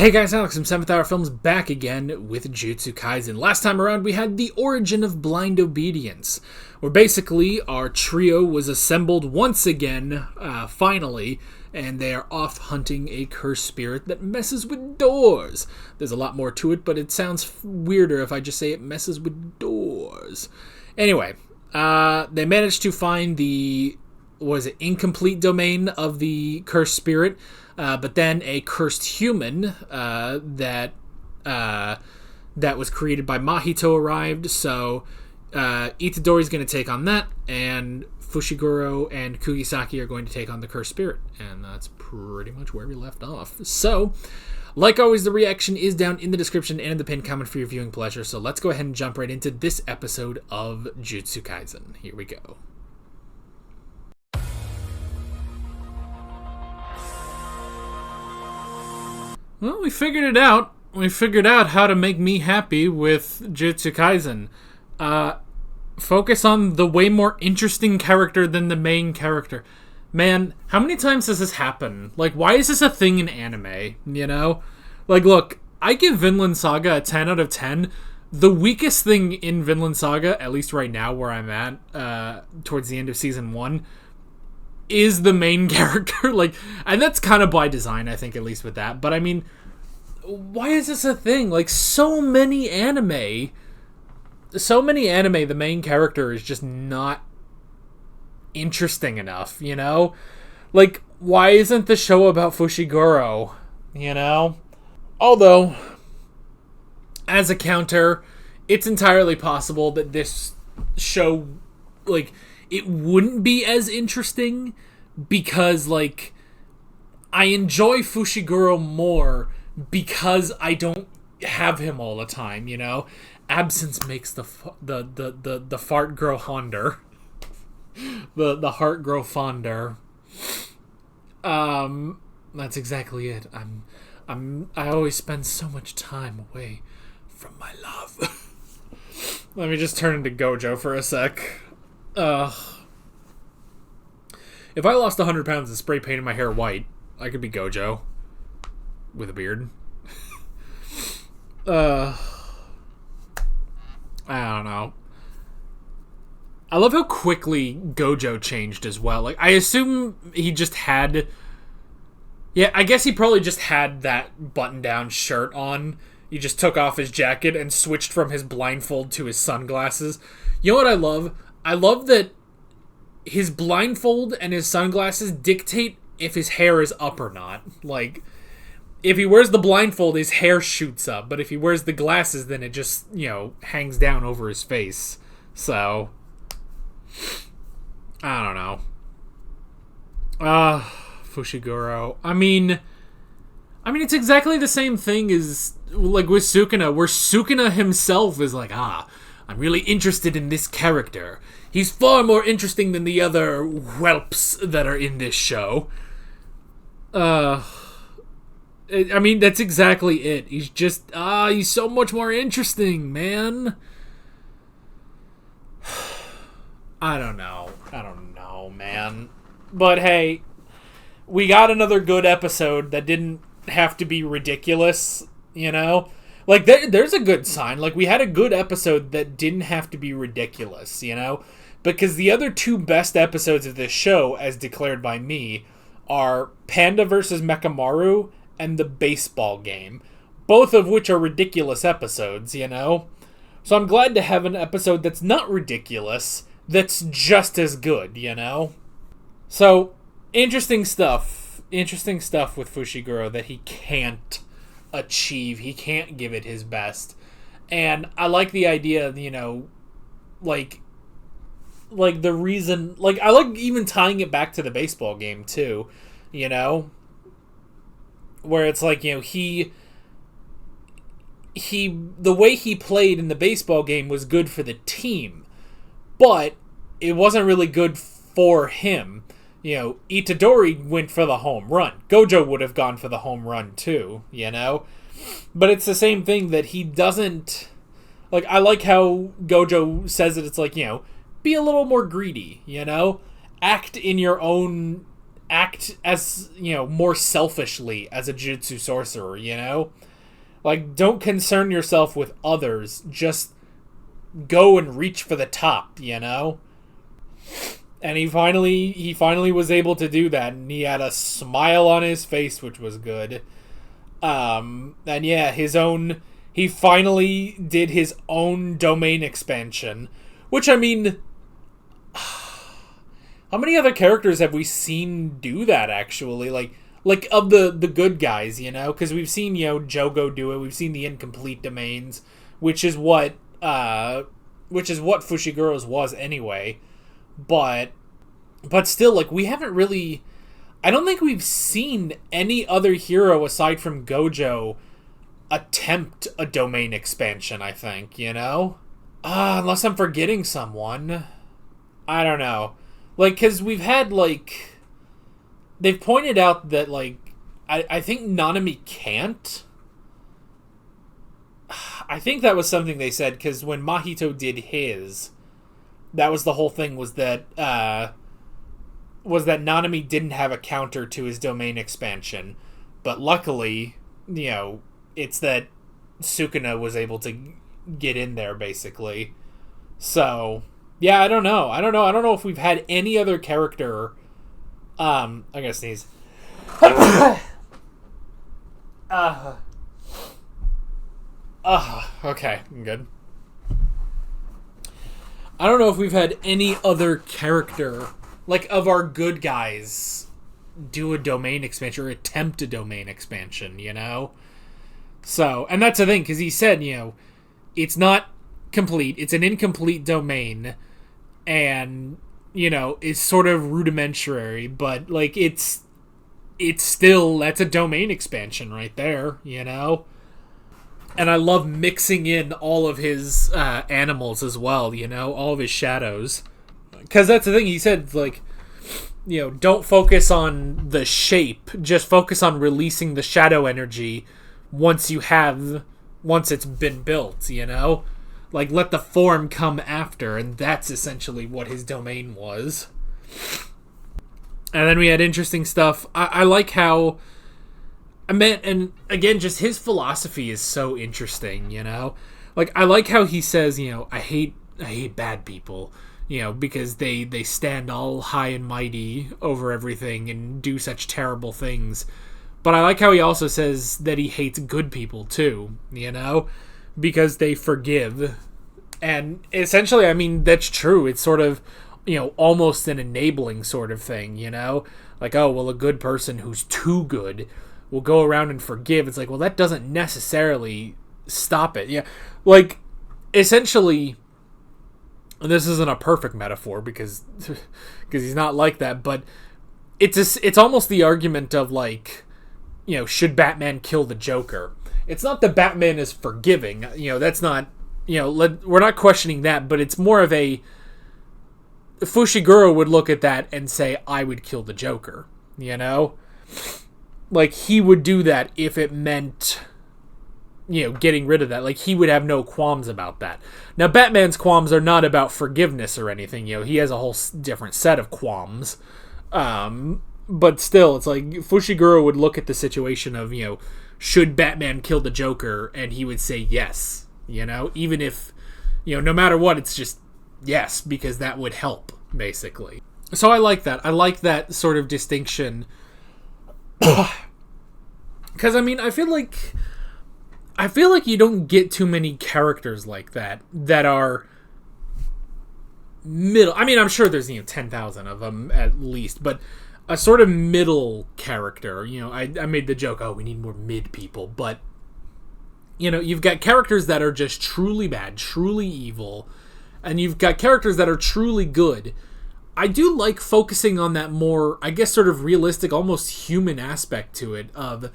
Hey guys, Alex from 7th Hour Films back again with Jujutsu Kaisen. Last time around we had the origin of blind obedience, where basically our trio was assembled once again, finally, and they are off hunting a cursed spirit that messes with doors. There's a lot more to it, but it sounds weirder if I just say it messes with doors. Anyway, they managed to find the, incomplete domain of the cursed spirit, but then a cursed human that was created by Mahito arrived, so Itadori's going to take on that, and Fushiguro and Kugisaki are going to take on the cursed spirit, and that's pretty much where we left off. So, like always, the reaction is down in the description and in the pinned comment for your viewing pleasure, so let's go ahead and jump right into this episode of Jujutsu Kaisen. Here we go. Well, we figured it out. We figured out how to make me happy with Jujutsu Kaisen. Focus on the way more interesting character than the main character. Man, how many times does this happen? Like, why is this a thing in anime, you know? Like, look, I give Vinland Saga a 10 out of 10. The weakest thing in Vinland Saga, at least right now where I'm at, towards the end of Season 1, is the main character. Like, and that's kind of by design, I think, at least with that. But I mean, why is this a thing? Like, so many anime, the main character is just not interesting enough, you know? Like, why isn't the show about Fushiguro, you know? Although, as a counter, it's entirely possible that this show, like, it wouldn't be as interesting because, like, I enjoy Fushiguro more because I don't have him all the time, you know? Absence makes the fart grow fonder. the heart grow fonder. That's exactly it. I always spend so much time away from my love. Let me just turn into Gojo for a sec. If I lost 100 pounds and spray painted my hair white, I could be Gojo. With a beard. I don't know. I love how quickly Gojo changed as well. Like, I assume he just had... Yeah, I guess he probably just had that button-down shirt on. He just took off his jacket and switched from his blindfold to his sunglasses. You know what I love? I love that his blindfold and his sunglasses dictate if his hair is up or not. Like, if he wears the blindfold, his hair shoots up. But if he wears the glasses, then it just, you know, hangs down over his face. So, I don't know. Fushiguro. I mean, it's exactly the same thing as, like, with Sukuna, where Sukuna himself is like, I'm really interested in this character. He's far more interesting than the other whelps that are in this show. I mean, that's exactly it. He's just, he's so much more interesting, man. I don't know, man. But hey, we got another good episode that didn't have to be ridiculous, you know? Like, there's a good sign. Like, we had a good episode that didn't have to be ridiculous, you know? Because the other two best episodes of this show, as declared by me, are Panda vs. Mechamaru and the baseball game, both of which are ridiculous episodes, you know? So I'm glad to have an episode that's not ridiculous, that's just as good, you know? So, interesting stuff with Fushiguro that he can't achieve. He can't give it his best. And I like the idea, you know, like the reason, like, I like even tying it back to the baseball game too, you know, where it's like, you know, he the way he played in the baseball game was good for the team, but it wasn't really good for him. You know, Itadori went for the home run. Gojo would have gone for the home run too, you know? But it's the same thing that he doesn't... Like, I like how Gojo says it. It's like, you know, be a little more greedy, you know? Act in your own act as, more selfishly as a Jujutsu sorcerer, Like, don't concern yourself with others. Just go and reach for the top, And he finally was able to do that, and he had a smile on his face, which was good. And yeah, he finally did his own domain expansion, which, I mean, how many other characters have we seen do that, actually? Like of the good guys, Because we've seen, Jogo do it. We've seen the incomplete domains, which is what Fushiguro's was anyway. But still, like, we haven't really... I don't think we've seen any other hero aside from Gojo attempt a domain expansion, I think, Unless I'm forgetting someone. I don't know. Like, because we've had, like... They've pointed out that, like... I think Nanami can't. I think that was something they said, because when Mahito did his... That was the whole thing, was that Nanami didn't have a counter to his domain expansion. But luckily, it's that Sukuna was able to get in there, basically. So, yeah, I don't know. I don't know if we've had any other character... I'm gonna sneeze. Okay, I'm good. I don't know if we've had any other character, like, of our good guys, do a domain expansion or attempt a domain expansion, So, and that's the thing, because he said, it's not complete, it's an incomplete domain, and, it's sort of rudimentary, but, like, it's still, that's a domain expansion right there, And I love mixing in all of his animals as well, all of his shadows. Because that's the thing, he said, like, don't focus on the shape, just focus on releasing the shadow energy once it's been built, Like, let the form come after, and that's essentially what his domain was. And then we had interesting stuff. I like how... and again, just his philosophy is so interesting, Like, I like how he says, I hate bad people, because they stand all high and mighty over everything and do such terrible things. But I like how he also says that he hates good people, too, because they forgive. And essentially, I mean, that's true. It's sort of, almost an enabling sort of thing, Like, oh, well, a good person who's too good will go around and forgive. It's like, well, that doesn't necessarily stop it. Yeah, like, essentially, this isn't a perfect metaphor because he's not like that, but it's almost the argument of, like, should Batman kill the Joker? It's not that Batman is forgiving. That's not, we're not questioning that, but it's more of a... Fushiguro would look at that and say, I would kill the Joker, Like, he would do that if it meant, getting rid of that. Like, he would have no qualms about that. Now, Batman's qualms are not about forgiveness or anything. He has a whole different set of qualms. But still, it's like, Fushiguro would look at the situation of, should Batman kill the Joker? And he would say yes, even if, no matter what, it's just yes, because that would help, basically. So I like that. I like that sort of distinction. Because, I mean, I feel like you don't get too many characters like that are middle. I mean, I'm sure there's 10,000 of them at least, but a sort of middle character. I made the joke, oh, we need more mid people, but you've got characters that are just truly bad, truly evil, and you've got characters that are truly good. I do like focusing on that more, I guess, sort of realistic, almost human aspect to it, of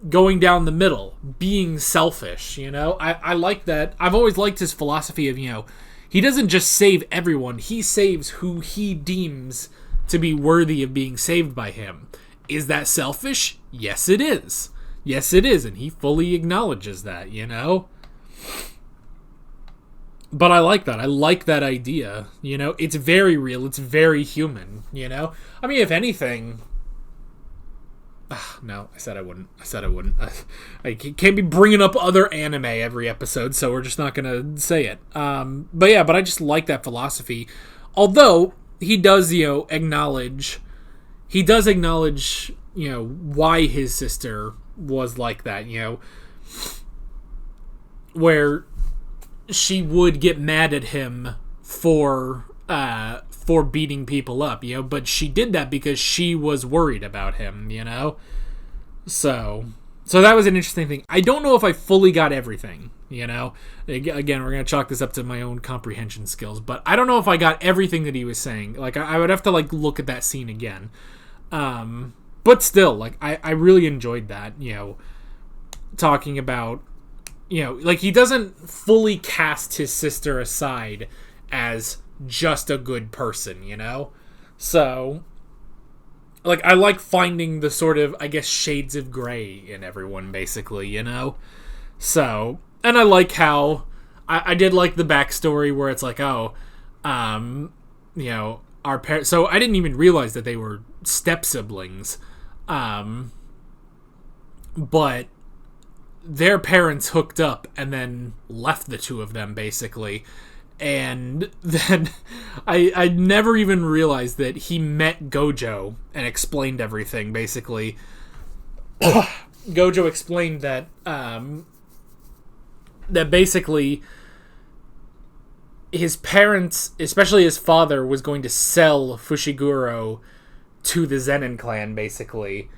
going down the middle, being selfish, I like that. I've always liked his philosophy of, he doesn't just save everyone, he saves who he deems to be worthy of being saved by him. Is that selfish? Yes, it is. Yes, it is, and he fully acknowledges that, But I like that. I like that idea. You know, it's very real. It's very human, you know? I mean, if anything... no, I said I wouldn't. I can't be bringing up other anime every episode, so we're just not going to say it. But I just like that philosophy. Although, he does, acknowledge... He does acknowledge, why his sister was like that, where she would get mad at him for beating people up, but she did that because she was worried about him, So that was an interesting thing. I don't know if I fully got everything, Again, we're going to chalk this up to my own comprehension skills, but I don't know if I got everything that he was saying. Like, I would have to, look at that scene again. But still, I really enjoyed that, talking about, he doesn't fully cast his sister aside as just a good person, So, I like finding the sort of, I guess, shades of gray in everyone, basically, So, and I like how, I did like the backstory where it's like, our parents, so I didn't even realize that they were step-siblings, but their parents hooked up and then left the two of them, basically. And then I never even realized that he met Gojo and explained everything, basically. Gojo explained that that basically his parents, especially his father, was going to sell Fushiguro to the Zenin clan, basically.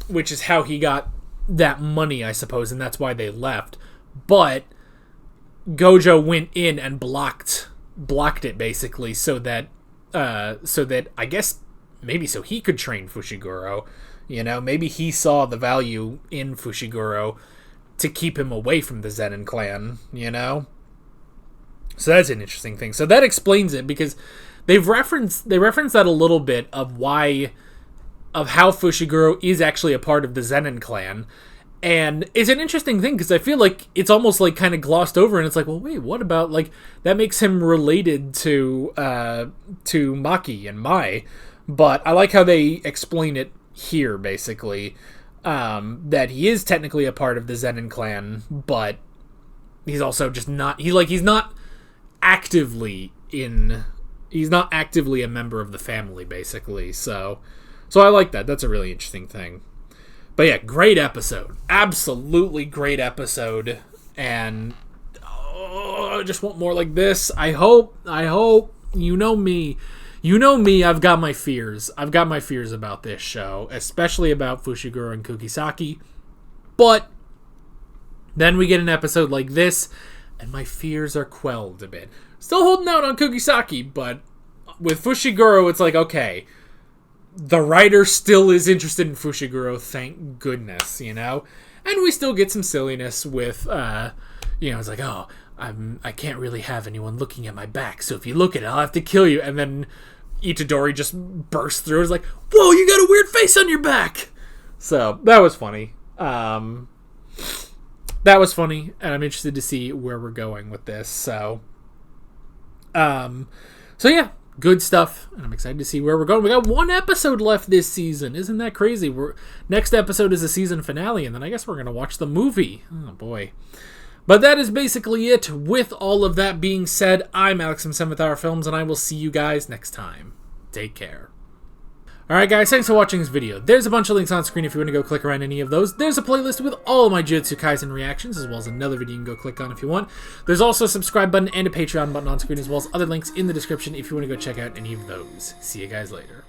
Which is how he got that money, I suppose, and that's why they left. But Gojo went in and blocked it, basically, so that I guess maybe so he could train Fushiguro. Maybe he saw the value in Fushiguro to keep him away from the Zenin clan, So that's an interesting thing. So that explains it, because they reference that a little bit of how Fushiguro is actually a part of the Zenin clan. And it's an interesting thing, because I feel like it's almost kind of glossed over, and it's like, well, wait, what about, that makes him related to Maki and Mai. But I like how they explain it here, basically, that he is technically a part of the Zenin clan, but he's also just not, he's not actively a member of the family, basically. So I like that. That's a really interesting thing. But yeah, great episode. Absolutely great episode. And I just want more like this. I hope, you know me, I've got my fears. I've got my fears about this show, especially about Fushiguro and Kugisaki. But then we get an episode like this, and my fears are quelled a bit. Still holding out on Kugisaki, but with Fushiguro, it's like, okay, the writer still is interested in Fushiguro, thank goodness, And we still get some silliness with, it's like, oh, I can't really have anyone looking at my back, so if you look at it, I'll have to kill you. And then Itadori just bursts through. It's like, whoa, you got a weird face on your back. So that was funny. And I'm interested to see where we're going with this. So yeah, good stuff, and I'm excited to see where we're going. We got one episode left this season. Isn't that crazy? Next episode is a season finale, and then I guess we're going to watch the movie. Oh, boy. But that is basically it. With all of that being said, I'm Alex from 7th Hour Films, and I will see you guys next time. Take care. Alright guys, thanks for watching this video. There's a bunch of links on screen if you want to go click around any of those. There's a playlist with all of my Jujutsu Kaisen reactions, as well as another video you can go click on if you want. There's also a subscribe button and a Patreon button on screen, as well as other links in the description if you want to go check out any of those. See you guys later.